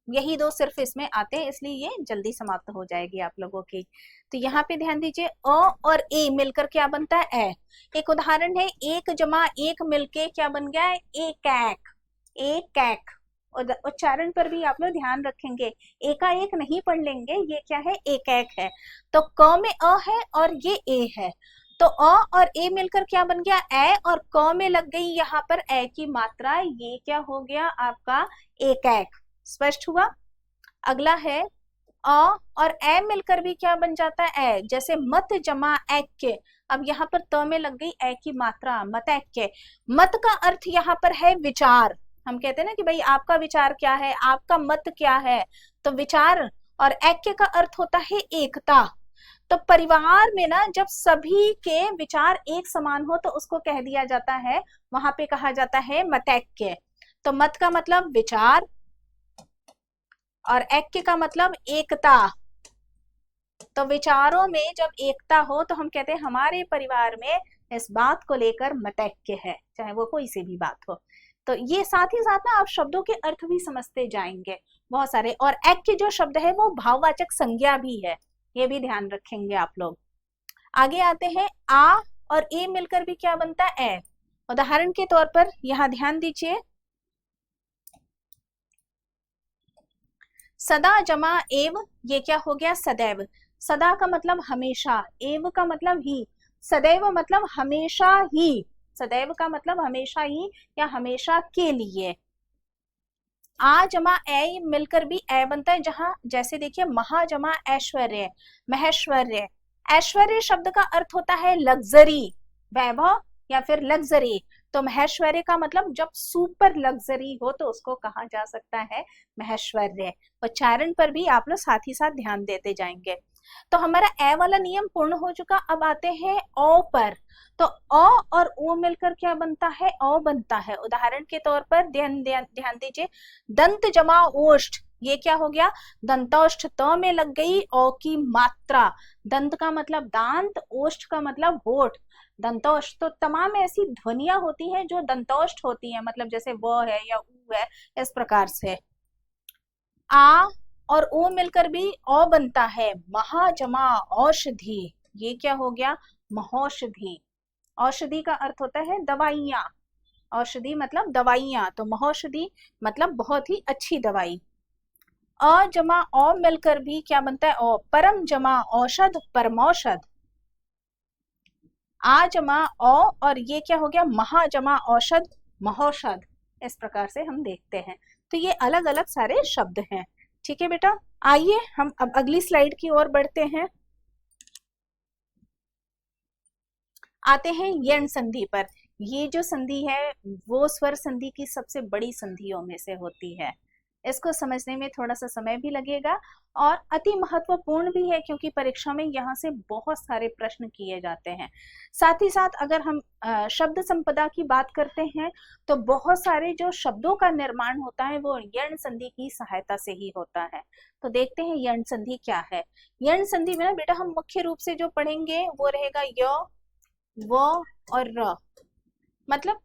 यही दो सिर्फ इसमें आते हैं, इसलिए ये जल्दी समाप्त हो जाएगी आप लोगों की। तो यहाँ पे ध्यान दीजिए, अ और ए मिलकर क्या बनता है, ए। एक उदाहरण है, एक जमा एक मिलके क्या बन गया है, एकैक, एकैक। उच्चारण पर भी आप लोग ध्यान रखेंगे, एकाएक नहीं पढ़ लेंगे, ये क्या है, एकैक है। तो क में अ है और ये ए है, तो अ और ए मिलकर क्या बन गया, ए, और क में लग गई यहाँ पर ए की मात्रा, ये क्या हो गया आपका, एकैक। स्पष्ट हुआ। अगला है अ और ए मिलकर भी क्या बन जाता है, ए, जैसे मत जमा ऐक्य, अब यहाँ पर त में लग गई ए की मात्रा, मत ऐक्य। मत का अर्थ यहाँ पर है विचार, हम कहते हैं ना कि भाई आपका विचार क्या है, आपका मत क्या है, तो विचार, और ऐक्य का अर्थ होता है एकता। तो परिवार में ना जब सभी के विचार एक समान हो तो उसको कह दिया जाता है, वहां पे कहा जाता है मतैक्य। तो मत का मतलब विचार, और ऐक्य का मतलब एकता। तो विचारों में जब एकता हो तो हम कहते हैं हमारे परिवार में इस बात को लेकर मतैक्य है, चाहे वो कोई सी भी बात हो। तो ये साथ ही साथ ना आप शब्दों के अर्थ भी समझते जाएंगे बहुत सारे, और ऐक्य जो शब्द है वो भाववाचक संज्ञा भी है, ये भी ध्यान रखेंगे आप लोग। आगे आते हैं, आ और ए मिलकर भी क्या बनता है, ए। उदाहरण के तौर पर यहाँ ध्यान दीजिए, सदा जमा एव, ये क्या हो गया, सदैव। सदा का मतलब हमेशा, एव का मतलब ही, सदैव मतलब हमेशा ही, सदैव का मतलब हमेशा ही या हमेशा के लिए। आ जमा ए मिलकर भी ए बनता है, जहां जैसे देखिए महा जमा ऐश्वर्य, महेश्वर्य। ऐश्वर्य शब्द का अर्थ होता है लग्जरी, वैभव या फिर लग्जरी, तो महेश्वर्य का मतलब जब सुपर लग्जरी हो तो उसको कहा जा सकता है महेश्वर्य। उच्चारण पर भी आप लोग साथ ही साथ ध्यान देते जाएंगे। तो हमारा ए वाला नियम पूर्ण हो चुका, अब आते हैं ओ पर। तो अ और ओ मिलकर क्या बनता है, ओ बनता है। उदाहरण के तौर पर ध्यान दीजिए, दंत जमा ओष्ठ, ये क्या हो गया, दंतोष्ठ त में लग गई औ की मात्रा। दंत का मतलब दांत, ओष्ठ का मतलब होठ, दंतोष्ठ। तो तमाम ऐसी ध्वनियां होती हैं जो दंतोष्ठ होती हैं, मतलब जैसे व है या ऊ है, इस प्रकार से। आ और ओ मिलकर भी औ बनता है, महाजमा औषधि। ये क्या हो गया, महौषधि। औषधि का अर्थ होता है दवाइयां, औषधि मतलब दवाइयां, तो महौषधि मतलब बहुत ही अच्छी दवाई। अ जमा औ मिलकर भी क्या बनता है, औ। परम जमा औषध, परमौषध। आ जमा औ और ये क्या हो गया, महा जमा औषध, महौषध। इस प्रकार से हम देखते हैं। तो ये अलग अलग सारे शब्द हैं। ठीक है बेटा, आइए हम अब अगली स्लाइड की ओर बढ़ते हैं। आते हैं यण संधि पर। ये जो संधि है वो स्वर संधि की सबसे बड़ी संधियों में से होती है। इसको समझने में थोड़ा सा समय भी लगेगा और अति महत्वपूर्ण भी है, क्योंकि परीक्षा में यहाँ से बहुत सारे प्रश्न किए जाते हैं। साथ ही साथ अगर हम शब्द संपदा की बात करते हैं तो बहुत सारे जो शब्दों का निर्माण होता है वो यण संधि की सहायता से ही होता है। तो देखते हैं यण संधि क्या है। यण संधि में ना बेटा हम मुख्य रूप से जो पढ़ेंगे वो रहेगा य, व और र। मतलब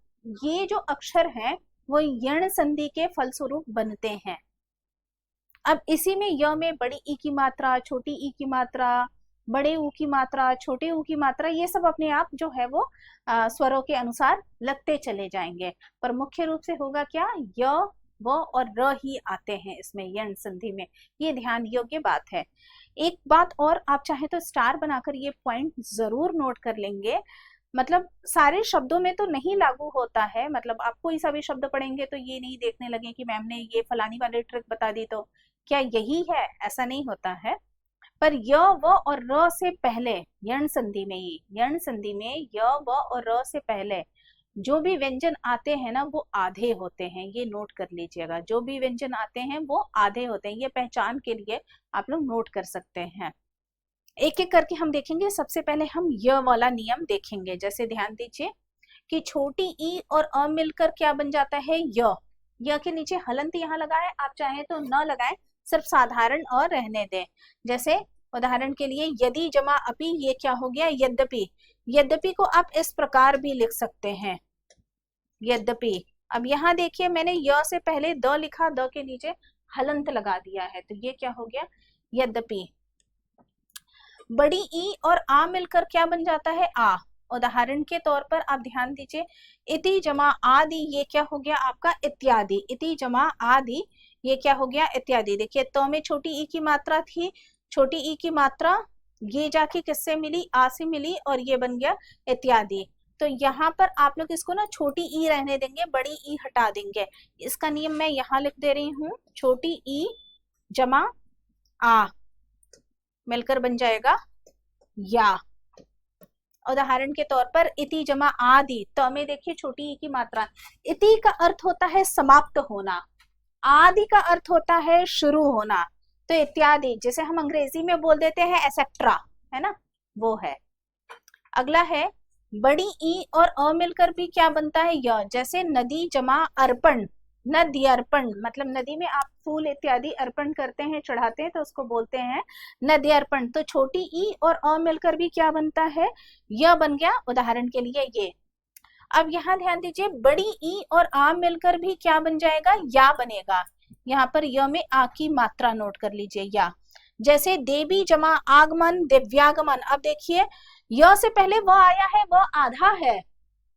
ये जो अक्षर हैं वो यण संधि के फलस्वरूप बनते हैं। अब इसी में य में बड़ी ई की मात्रा, छोटी ई की मात्रा, बड़े ऊ की मात्रा, छोटे ऊ की मात्रा, ये सब अपने आप जो है वो स्वरों के अनुसार लगते चले जाएंगे। पर मुख्य रूप से होगा क्या, य, व और र ही आते हैं इसमें यण संधि में। ये ध्यान योग्य बात है। एक बात और, आप चाहे तो स्टार बनाकर ये पॉइंट जरूर नोट कर लेंगे। मतलब सारे शब्दों में तो नहीं लागू होता है, मतलब आप कोई सा भी शब्द पढ़ेंगे तो ये नहीं देखने लगे कि मैम ने ये फलानी वाली ट्रिक बता दी तो क्या यही है, ऐसा नहीं होता है। पर य, व और र से पहले यण संधि में, ही यण संधि में य, व और र से पहले जो भी व्यंजन आते हैं ना वो आधे होते हैं। ये नोट कर लीजिएगा, जो भी व्यंजन आते हैं वो आधे होते हैं। ये पहचान के लिए आप लोग नोट कर सकते हैं। एक एक करके हम देखेंगे। सबसे पहले हम य वाला नियम देखेंगे। जैसे ध्यान दीजिए कि छोटी ई और अ मिलकर क्या बन जाता है, य के नीचे हलंत यहाँ लगाए, आप चाहे तो न लगाएं, सिर्फ साधारण और रहने दें। जैसे उदाहरण के लिए यदि जमा अपि, ये क्या हो गया, यद्यपि। यद्यपि को आप इस प्रकार भी लिख सकते हैं, यद्यपि। अब यहाँ देखिए मैंने य से पहले द लिखा, द के नीचे हलंत लगा दिया है, तो ये क्या हो गया, यद्यपि। बड़ी ई और आ मिलकर क्या बन जाता है, आ। उदाहरण के तौर पर आप ध्यान दीजिए, इति जमा आदि, ये क्या हो गया आपका, इत्यादि। इति जमा आदि, ये क्या हो गया, इत्यादि। देखिए तो में छोटी ई की मात्रा थी, छोटी ई की मात्रा ये जाके किससे मिली, आ से मिली, और ये बन गया इत्यादि। तो यहाँ पर आप लोग इसको ना छोटी ई रहने देंगे, बड़ी ई हटा देंगे। इसका नियम मैं यहाँ लिख दे रही हूँ, छोटी ई जमा आ मिलकर बन जाएगा या। उदाहरण के तौर पर इति जमा आदि, त में देखिए छोटी ई की मात्रा। इति का अर्थ होता है समाप्त होना, आदि का अर्थ होता है शुरू होना। तो इत्यादि जैसे हम अंग्रेजी में बोल देते हैं एसेट्रा, है ना, वो है। अगला है बड़ी ई और अ मिलकर भी क्या बनता है, य। जैसे नदी जमा अर्पण, नदी अर्पण, मतलब नदी में आप फूल इत्यादि अर्पण करते हैं, चढ़ाते हैं, तो उसको बोलते हैं नदी अर्पण। तो छोटी ई और अ मिलकर भी क्या बनता है, य बन गया। उदाहरण के लिए ये। अब यहाँ ध्यान दीजिए, बड़ी ई और आ मिलकर भी क्या बन जाएगा, या बनेगा। यहाँ पर य में आ की मात्रा नोट कर लीजिए, या। जैसे देवी जमा आगमन, दिव्यागमन। अब देखिए य से पहले वह आया है, वह आधा है।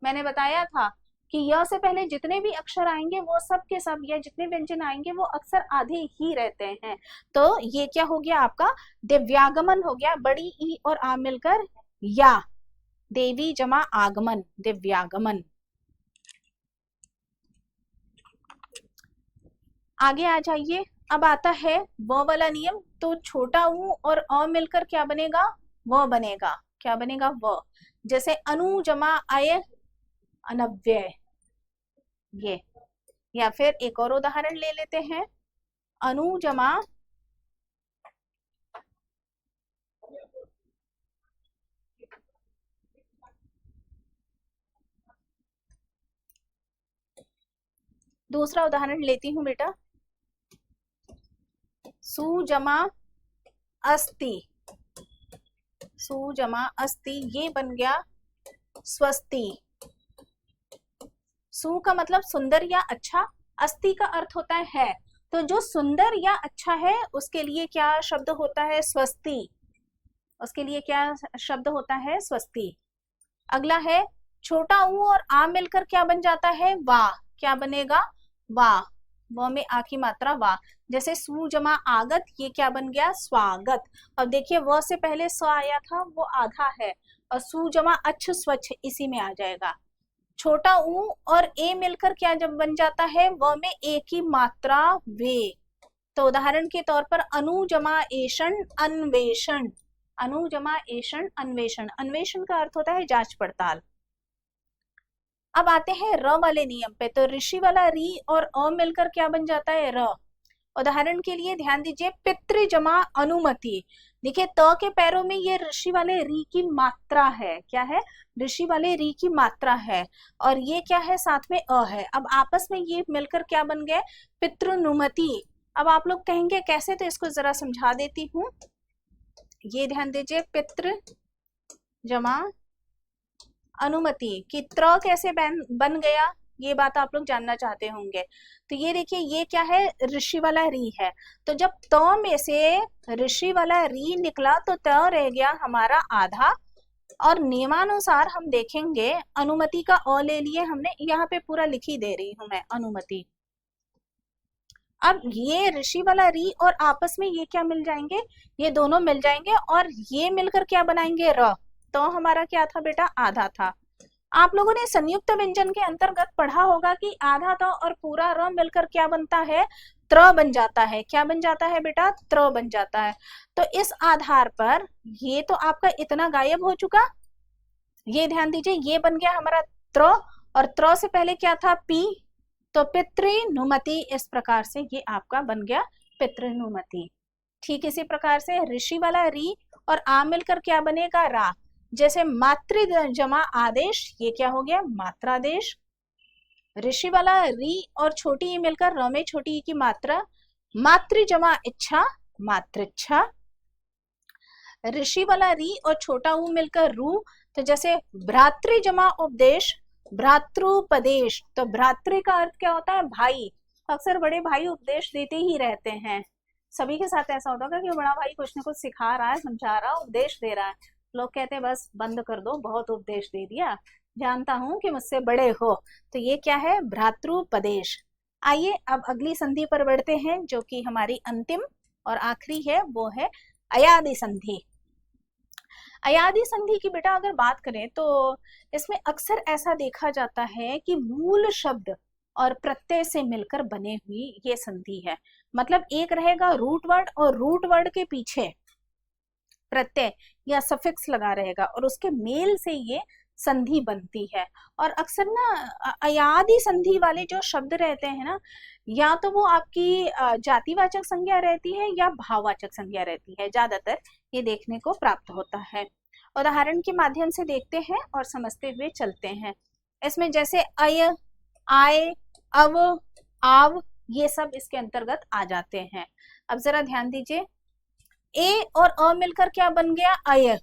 मैंने बताया था कि य से पहले जितने भी अक्षर आएंगे वो सब के सब, या जितने व्यंजन आएंगे वो अक्सर आधे ही रहते हैं। तो ये क्या हो गया आपका, दिव्यागमन हो गया। बड़ी ई और आ मिलकर या, देवी जमा आगमन, दिव्यागमन। आगे आ जाइए। अब आता है व वाला नियम। तो छोटा ऊ और अ मिलकर क्या बनेगा, व बनेगा। क्या बनेगा, व। जैसे अनु जमा आय, अनव्यय, ये। या फिर एक और उदाहरण ले लेते हैं, अनु जमा दूसरा उदाहरण लेती हूं बेटा। सु जमा अस्ति, सु जमा अस्ति, ये बन गया स्वस्ति। सु का मतलब सुंदर या अच्छा, अस्ति का अर्थ होता है, तो जो सुंदर या अच्छा है उसके लिए क्या शब्द होता है? स्वस्ति। उसके लिए क्या शब्द होता है? स्वस्ति। अगला है छोटा ऊ और आ मिलकर क्या बन जाता है? वाह। क्या बनेगा? वाह। व में आ की मात्रा वाह। जैसे सु जमा आगत, ये क्या बन गया? स्वागत। अब देखिए व से पहले स आया था, वो आधा है, और सु जमा अच्छ स्वच्छ इसी में आ जाएगा। छोटा ऊ और ए मिलकर क्या जब बन जाता है? व में ए की मात्रा वे। तो उदाहरण के तौर पर अनु जमा एषण अन्वेषण, अनु जमा एषण अन्वेषण। अन्वेषण का अर्थ होता है जांच पड़ताल। अब आते हैं र वाले नियम पे। तो ऋषि वाला री और अ मिलकर क्या बन जाता है? र। उदाहरण के लिए ध्यान दीजिए, पितृ जमा अनुमति। देखिए त के पैरों में ये ऋषि वाले री की मात्रा है। क्या है? ऋषि वाले री की मात्रा है, और ये क्या है? साथ में अ है। अब आपस में ये मिलकर क्या बन गए? पितृनुमति। अब आप लोग कहेंगे कैसे, तो इसको जरा समझा देती हूँ। ये ध्यान दीजिए, पितृ जमा अनुमति की त्र कैसे बन गया, ये बात आप लोग जानना चाहते होंगे। तो ये देखिए, ये क्या है? ऋषि वाला री है। तो जब त में से ऋषि वाला री निकला तो त रह गया हमारा आधा, और नियमानुसार हम देखेंगे अनुमति का अ ले लिए हमने, यहाँ पे पूरा लिखी दे रही हूं मैं अनुमति। अब ये ऋषि वाला री और आपस में ये क्या मिल जाएंगे? ये दोनों मिल जाएंगे, और ये मिलकर क्या बनाएंगे? र। तो हमारा क्या था बेटा? आधा था। आप लोगों ने संयुक्त व्यंजन के अंतर्गत पढ़ा होगा कि आधा तो और पूरा र मिलकर क्या बनता है? त्र बन जाता है। क्या बन जाता है बेटा? त्र बन जाता है। तो इस आधार पर ये तो आपका इतना गायब हो चुका। ये ध्यान दीजिए, ये बन गया हमारा त्र, और त्र से पहले क्या था? पी। तो पितृनुमति, इस प्रकार से ये आपका बन गया पितृनुमति। ठीक इसी प्रकार से ऋषि वाला री और आ मिलकर क्या बनेगा? रा। जैसे मातृ जमा आदेश, ये क्या हो गया? मात्रादेश। ऋषि वाला री और छोटी ई मिलकर र में छोटी ई की मात्रा, मातृ जमा इच्छा, मातृच्छा। ऋषि वाला री और छोटा ऊ मिलकर रू, तो जैसे भ्रातृ जमा उपदेश, भ्रातृपदेश। तो भ्रातृ का अर्थ क्या होता है? भाई। अक्सर बड़े भाई उपदेश देते ही रहते हैं। सभी के साथ ऐसा होता है कि बड़ा भाई कुछ न कुछ सिखा रहा है, समझा रहा है, उपदेश दे रहा है। लोग कहते हैं बस बंद कर दो, बहुत उपदेश दे दिया, जानता हूं कि मुझसे बड़े हो। तो ये क्या है? भ्रातृपदेश। आइए अब अगली संधि पर बढ़ते हैं, जो कि हमारी अंतिम और आखिरी है, वो है अयादि संधि। अयादि संधि की बेटा अगर बात करें तो इसमें अक्सर ऐसा देखा जाता है कि मूल शब्द और प्रत्यय से मिलकर बने हुई ये संधि है। मतलब एक रहेगा रूट वर्ड, और रूट वर्ड के पीछे प्रत्यय या सफिक्स लगा रहेगा, और उसके मेल से ये संधि बनती है। और अक्सर ना अयादि संधि वाले जो शब्द रहते हैं ना, या तो वो आपकी जातिवाचक संज्ञा रहती है या भाववाचक संज्ञा रहती है, ज्यादातर ये देखने को प्राप्त होता है। उदाहरण के माध्यम से देखते हैं और समझते हुए चलते हैं। इसमें जैसे अय, आय, अव, आव, ये सब इसके अंतर्गत आ जाते हैं। अब जरा ध्यान दीजिए, ए और अ मिलकर क्या बन गया? अय।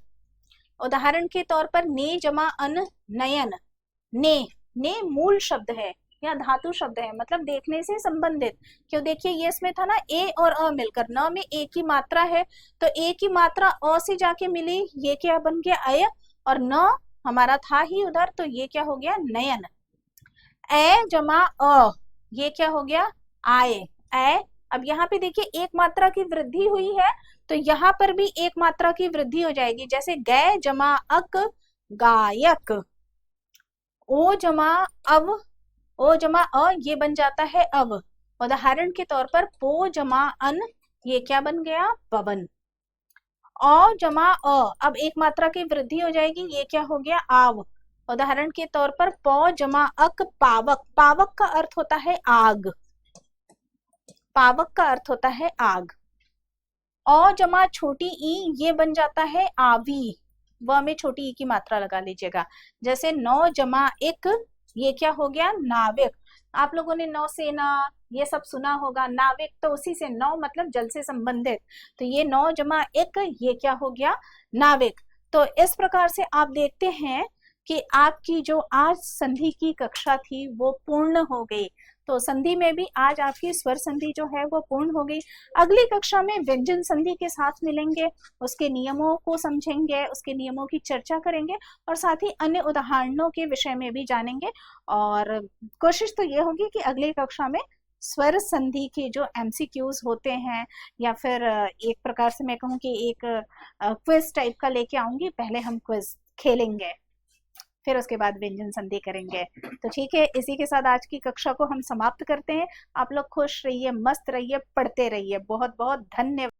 उदाहरण के तौर पर ने जमा अन, नयन। ने, ने मूल शब्द है या धातु शब्द है, मतलब देखने से संबंधित। क्यों? देखिए ये इसमें था ना ए और अ मिलकर, न में ए की मात्रा है, तो ए की मात्रा अ से जाके मिली, ये क्या बन गया? अय, और न हमारा था ही उधर, तो ये क्या हो गया? नयन। ए जमा अ, ये क्या हो गया? आय, ए। अब यहाँ पे देखिए एक मात्रा की वृद्धि हुई है, तो यहाँ पर भी एक मात्रा की वृद्धि हो जाएगी। जैसे गै जमा अक, गायक। ओ जमा अव, ओ जमा अ, ये बन जाता है अव। उदाहरण के तौर पर पो जमा अन, ये क्या बन गया? पवन। औ जमा अ, अब एक मात्रा की वृद्धि हो जाएगी, ये क्या हो गया? आव। उदाहरण के तौर पर पौ जमा अक, पावक। पावक का अर्थ होता है आग, पावक का अर्थ होता है आग। औ जमा छोटी ई, ये बन जाता है आवी। व में छोटी ई की मात्रा लगा लीजिएगा। जैसे नौ जमा एक, ये क्या हो गया? नाविक। आप लोगों ने नौसेना ये सब सुना होगा, नाविक तो उसी से, नौ मतलब जल से संबंधित, तो ये 9 जमा 1 ये क्या हो गया, नाविक। तो इस प्रकार से आप देखते हैं कि आपकी जो आज संधि की कक्षा थी वो पूर्ण हो गई। तो संधि में भी आज आपकी स्वर संधि जो है वो पूर्ण हो गई। अगली कक्षा में व्यंजन संधि के साथ मिलेंगे, उसके नियमों को समझेंगे, उसके नियमों की चर्चा करेंगे और साथ ही अन्य उदाहरणों के विषय में भी जानेंगे। और कोशिश तो ये होगी कि अगली कक्षा में स्वर संधि के जो एमसीक्यूज होते हैं या फिर एक प्रकार से मैं कहूँ कि एक क्विज टाइप का लेके आऊंगी। पहले हम क्विज खेलेंगे, फिर उसके बाद व्यंजन संधि करेंगे। तो ठीक है, इसी के साथ आज की कक्षा को हम समाप्त करते हैं। आप लोग खुश रहिए, मस्त रहिए, पढ़ते रहिए। बहुत बहुत धन्यवाद।